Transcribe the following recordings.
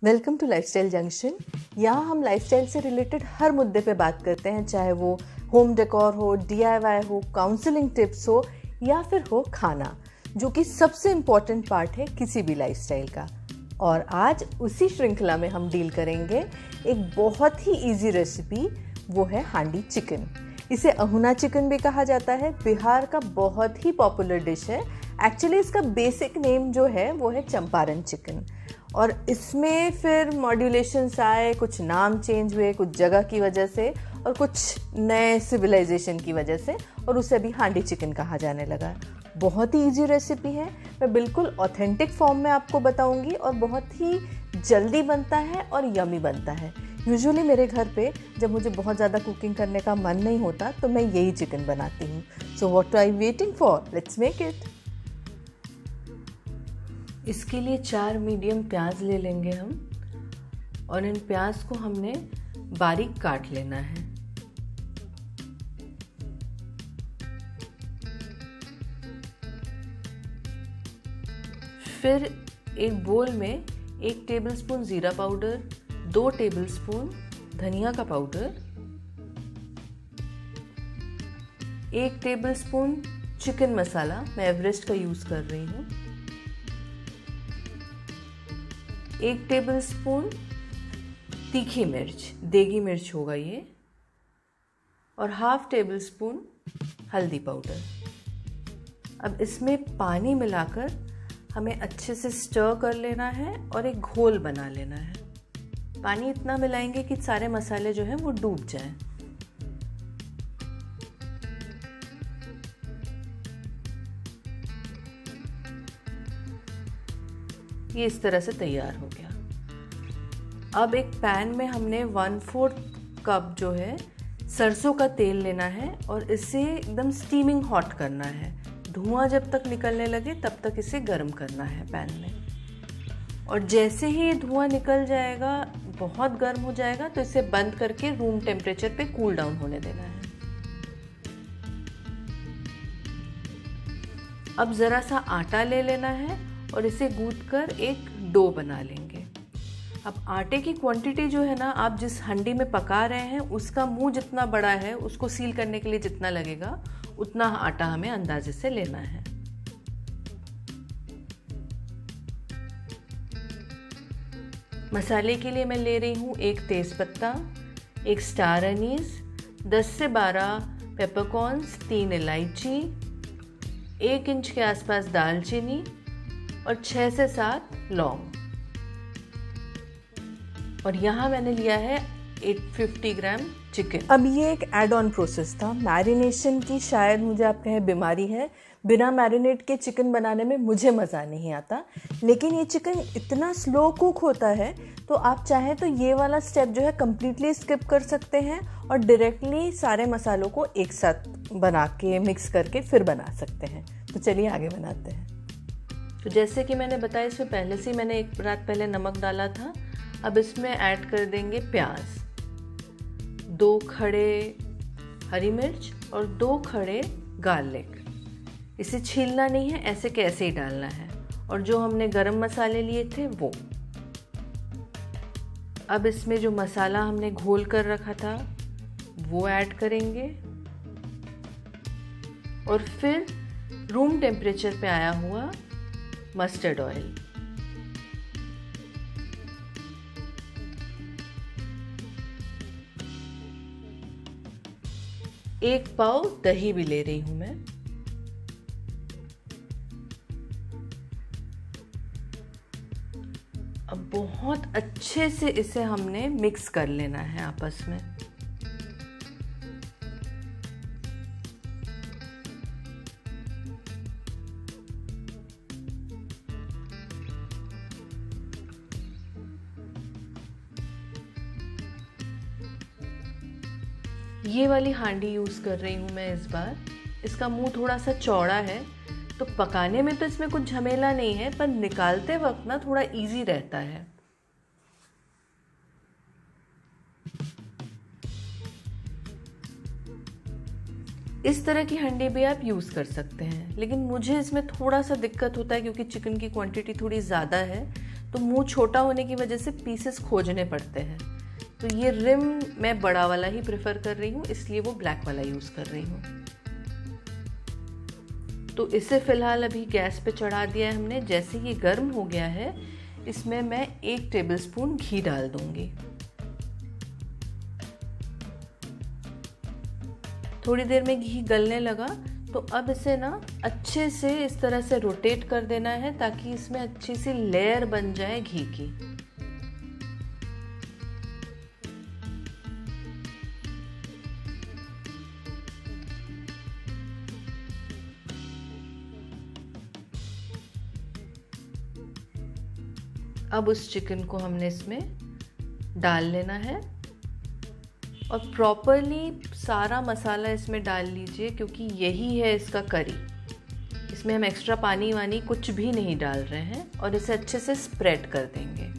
Welcome to lifestyle junction. यहाँ हम lifestyle से रिलेटेड हर मुद्दे पे बात करते हैं, चाहे वो होम डेकोर हो, DIY हो, काउंसलिंग टिप्स हो या फिर हो खाना, जो कि सबसे इम्पॉर्टेंट पार्ट है किसी भी लाइफस्टाइल का। और आज उसी श्रृंखला में हम डील करेंगे एक बहुत ही इजी रेसिपी, वो है हांडी चिकन। इसे अहुना चिकन भी कहा जाता है। बिहार का बहुत ही पॉपुलर डिश है। एक्चुअली इसका बेसिक नेम जो है वो है चंपारण चिकन, और इसमें फिर मॉड्यूलेशंस आए, कुछ नाम चेंज हुए कुछ जगह की वजह से और कुछ नए सिविलाइजेशन की वजह से, और उसे अभी हांडी चिकन कहा जाने लगा। बहुत ही इजी रेसिपी है, मैं बिल्कुल ऑथेंटिक फॉर्म में आपको बताऊंगी और बहुत ही जल्दी बनता है और यमी बनता है। यूजुअली मेरे घर पे जब मुझे बहुत ज़्यादा कुकिंग करने का मन नहीं होता तो मैं यही चिकन बनाती हूँ। So what are you waiting for, let's make it. इसके लिए 4 मीडियम प्याज ले लेंगे हम, और इन प्याज को हमने बारीक काट लेना है। फिर एक बोल में 1 टेबलस्पून जीरा पाउडर, 2 टेबलस्पून धनिया का पाउडर, 1 टेबलस्पून चिकन मसाला, मैं एवरेस्ट का यूज कर रही हूँ, 1 टेबलस्पून तीखी मिर्च, देगी मिर्च होगा ये, और ½ टेबलस्पून हल्दी पाउडर। अब इसमें पानी मिलाकर हमें अच्छे से स्टर कर लेना है और एक घोल बना लेना है। पानी इतना मिलाएंगे कि सारे मसाले जो हैं वो डूब जाएं। ये इस तरह से तैयार हो गया। अब एक पैन में हमने 1/4 कप जो है सरसों का तेल लेना है और इसे एकदम स्टीमिंग हॉट करना है। धुआं जब तक निकलने लगे तब तक इसे गर्म करना है पैन में। और जैसे ही धुआं निकल जाएगा, बहुत गर्म हो जाएगा, तो इसे बंद करके रूम टेम्परेचर पे कूल डाउन होने देना है। अब ज़रा सा आटा ले लेना है और इसे गूंथकर एक डो बना लेंगे। अब आटे की क्वांटिटी जो है ना, आप जिस हंडी में पका रहे हैं उसका मुंह जितना बड़ा है, उसको सील करने के लिए जितना लगेगा उतना आटा हमें अंदाजे से लेना है। मसाले के लिए मैं ले रही हूँ 1 तेज़पत्ता, 1 स्टार अनीस, 10 से 12 पेपरकॉर्न्स, 3 इलायची, 1 इंच के आसपास दालचीनी और 6 से 7 लौंग। और यहाँ मैंने लिया है 850 ग्राम चिकन। अब ये एक एड ऑन प्रोसेस था। मैरिनेशन की शायद मुझे आप कहें बीमारी है। बिना मैरिनेट के चिकन बनाने में मुझे मज़ा नहीं आता, लेकिन ये चिकन इतना स्लो कुक होता है तो आप चाहें तो ये वाला स्टेप जो है कम्प्लीटली स्किप कर सकते हैं और डायरेक्टली सारे मसालों को एक साथ बना के मिक्स करके फिर बना सकते हैं। तो चलिए आगे बनाते हैं। तो जैसे कि मैंने बताया, इसमें पहले से मैंने 1 रात पहले नमक डाला था। अब इसमें ऐड कर देंगे प्याज, 2 खड़े हरी मिर्च और 2 खड़े गार्लिक। इसे छीलना नहीं है, ऐसे के ऐसे ही डालना है। और जो हमने गरम मसाले लिए थे वो। अब इसमें जो मसाला हमने घोल कर रखा था वो ऐड करेंगे, और फिर रूम टेम्परेचर पे आया हुआ मस्टर्ड ऑयल, एक पाव दही भी ले रही हूं मैं। अब बहुत अच्छे से इसे हमने मिक्स कर लेना है आपस में। ये वाली हांडी यूज़ कर रही हूँ मैं इस बार। इसका मुंह थोड़ा सा चौड़ा है, तो पकाने में तो इसमें कुछ झमेला नहीं है, पर निकालते वक्त ना थोड़ा इजी रहता है। इस तरह की हंडी भी आप यूज़ कर सकते हैं, लेकिन मुझे इसमें थोड़ा सा दिक्कत होता है क्योंकि चिकन की क्वांटिटी थोड़ी ज़्यादा है, तो मुंह छोटा होने की वजह से पीसेस खोजने पड़ते हैं। तो ये रिम मैं बड़ा वाला ही प्रेफर कर रही हूँ, इसलिए वो ब्लैक वाला यूज़ कर रही हूँ। तो इसे फ़िलहाल अभी गैस पे चढ़ा दिया है हमने। जैसे ये गर्म हो गया है, इसमें मैं 1 टेबलस्पून घी डाल दूँगी। थोड़ी देर में घी गलने लगा तो अब इसे ना अच्छे से इस तरह से रोटेट कर देना है ताकि इसमें अच्छी सी लेयर बन जाए घी की। अब उस चिकन को हमने इसमें डाल लेना है और प्रॉपरली सारा मसाला इसमें डाल लीजिए, क्योंकि यही है इसका करी। इसमें हम एक्स्ट्रा पानी वानी कुछ भी नहीं डाल रहे हैं और इसे अच्छे से स्प्रेड कर देंगे।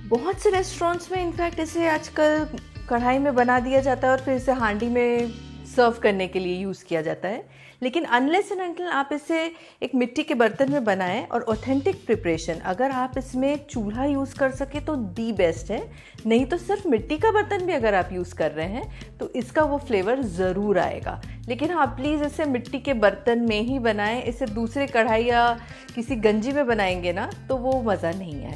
बहुत से रेस्टोरेंट्स में इनफैक्ट इसे आजकल कढ़ाई में बना दिया जाता है और फिर इसे हांडी में सर्व करने के लिए यूज़ किया जाता है। लेकिन अनलेस एंड अनटिल आप इसे एक मिट्टी के बर्तन में बनाएं और ऑथेंटिक प्रिपरेशन, अगर आप इसमें चूल्हा यूज़ कर सके तो दी बेस्ट है। नहीं तो सिर्फ मिट्टी का बर्तन भी अगर आप यूज़ कर रहे हैं तो इसका वो फ्लेवर ज़रूर आएगा। लेकिन हाँ, प्लीज़ इसे मिट्टी के बर्तन में ही बनाएं। इसे दूसरे कढ़ाई या किसी गंजी में बनाएंगे ना तो वो मज़ा नहीं आए।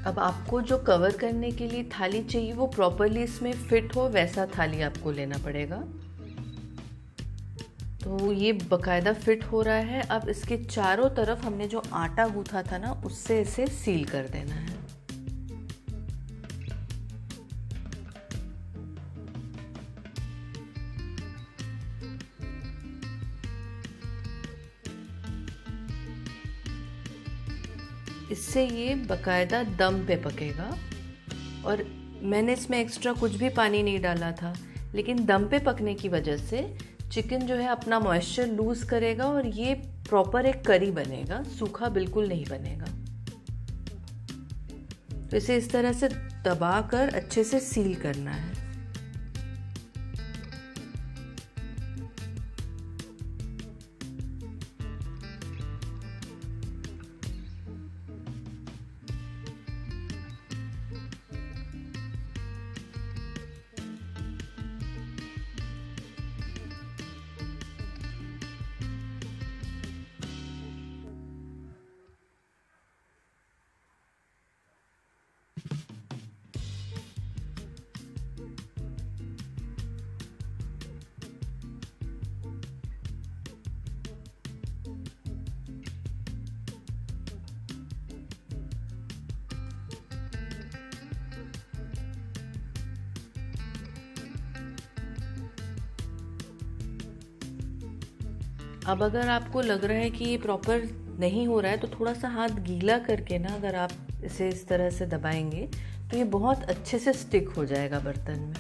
अब आपको जो कवर करने के लिए थाली चाहिए वो प्रॉपरली इसमें फिट हो, वैसा थाली आपको लेना पड़ेगा। तो ये बकायदा फिट हो रहा है। अब इसके चारों तरफ हमने जो आटा गूथा था ना, उससे इसे सील कर देना है। इससे ये बकायदा दम पे पकेगा। और मैंने इसमें एक्स्ट्रा कुछ भी पानी नहीं डाला था, लेकिन दम पे पकने की वजह से चिकन जो है अपना मॉइस्चर लूज़ करेगा और ये प्रॉपर एक करी बनेगा, सूखा बिल्कुल नहीं बनेगा। तो इसे इस तरह से दबाकर अच्छे से सील करना है। अब अगर आपको लग रहा है कि ये प्रॉपर नहीं हो रहा है तो थोड़ा सा हाथ गीला करके ना अगर आप इसे इस तरह से दबाएंगे तो ये बहुत अच्छे से स्टिक हो जाएगा बर्तन में।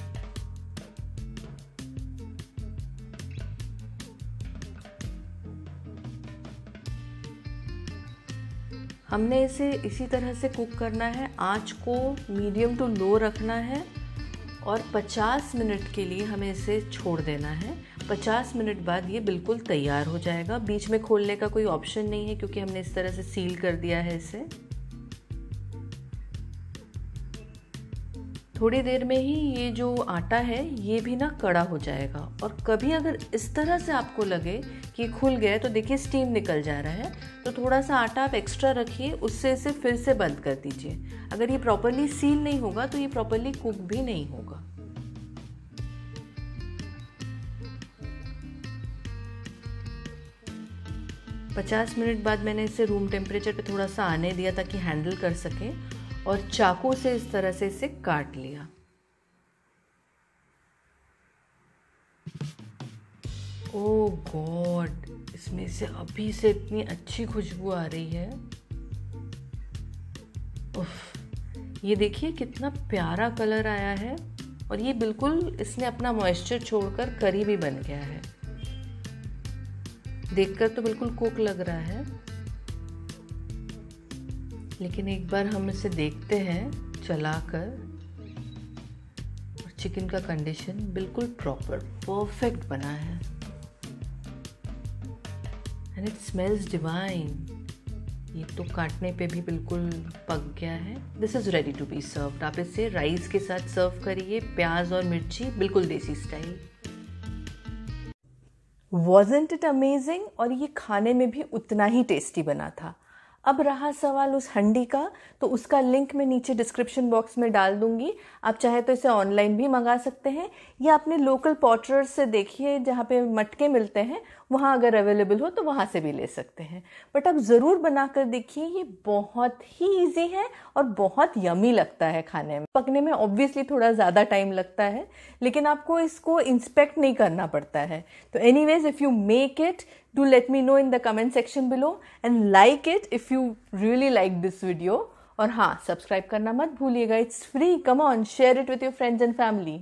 हमने इसे इसी तरह से कुक करना है। आंच को मीडियम टू लो रखना है और 50 मिनट के लिए हमें इसे छोड़ देना है। 50 मिनट बाद ये बिल्कुल तैयार हो जाएगा। बीच में खोलने का कोई ऑप्शन नहीं है क्योंकि हमने इस तरह से सील कर दिया है इसे। थोड़ी देर में ही ये जो आटा है ये भी ना कड़ा हो जाएगा। और कभी अगर इस तरह से आपको लगे कि खुल गया है तो देखिए स्टीम निकल जा रहा है, तो थोड़ा सा आटा आप एक्स्ट्रा रखिए, उससे इसे फिर से बंद कर दीजिए। अगर ये प्रॉपरली सील नहीं होगा तो ये प्रॉपरली कुक भी नहीं होगा। पचास मिनट बाद मैंने इसे रूम टेम्परेचर पे थोड़ा सा आने दिया ताकि हैंडल कर सकें और चाकू से इस तरह से इसे काट लिया। ओह गॉड, इसमें से अभी से इतनी अच्छी खुशबू आ रही है। उफ, ये देखिए कितना प्यारा कलर आया है और ये बिल्कुल इसने अपना मॉइस्चर छोड़कर करी भी बन गया है। देखकर तो बिल्कुल कुक लग रहा है, लेकिन एक बार हम इसे देखते हैं चलाकर, और चिकन का कंडीशन बिल्कुल प्रॉपर परफेक्ट बना है एंड इट स्मेल्स डिवाइन। ये तो काटने पे भी बिल्कुल पक गया है। This is ready to be served. आप इसे राइस के साथ सर्व करिए, प्याज और मिर्ची, बिल्कुल देसी स्टाइल। Wasn't it amazing? और ये खाने में भी उतना ही टेस्टी बना था। अब रहा सवाल उस हंडी का, तो उसका लिंक मैं नीचे डिस्क्रिप्शन बॉक्स में डाल दूंगी। आप चाहे तो इसे ऑनलाइन भी मंगा सकते हैं या अपने लोकल पॉटरर्स से देखिए, जहाँ पे मटके मिलते हैं वहाँ अगर अवेलेबल हो तो वहाँ से भी ले सकते हैं। बट आप ज़रूर बना कर देखिए, ये बहुत ही ईजी है और बहुत यमी लगता है खाने में। पकने में ऑब्वियसली थोड़ा ज़्यादा टाइम लगता है, लेकिन आपको इसको इंस्पेक्ट नहीं करना पड़ता है। तो anyways, if you make it, do let me know in the comment section below and like it if you really like this video. और हाँ, सब्सक्राइब करना मत भूलिएगा, it's free, come on, share it with your friends and family.